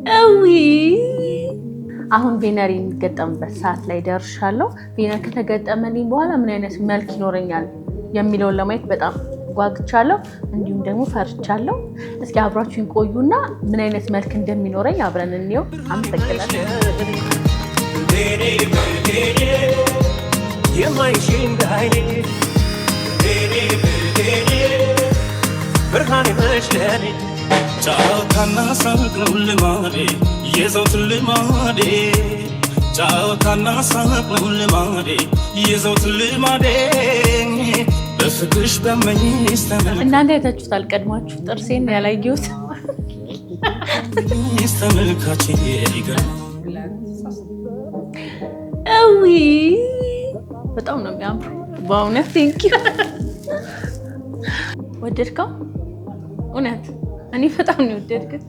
አዊ አሁን ቬነሪ የሚገጠምበት ሰዓት ላይ ደርሻለሁ። ቬነር ከተገጠመልኝ በኋላ ምን አይነት መልክ ይኖረኛል የሚለውን ለማየት በጣም ጓግቻለሁ፣ እንዲሁም ደግሞ ፈርቻለሁ። እስኪ አብራችሁን ቆዩና ምን አይነት መልክ እንደሚኖረኝ አብረን እንየው። አመሰግናለሁ። ብርሃኔ መሽለኔ ጫወታና ሳቅ ነው ልማዴ የዘውትር ልማዴ ጫወታና ሳቅ ነው ልማዴ የዘውትር ልማዴ በፍቅርሽ በመኝስ እናንተ አይታችሁታል ቀድማችሁ ጥርሴን ያላየሁት ተመልካቼ ይገርም አዊ በጣም ነው የሚያምረው በእውነት ቴንኪው ወደድከው እውነት እኔ በጣም ነው የወደድኩት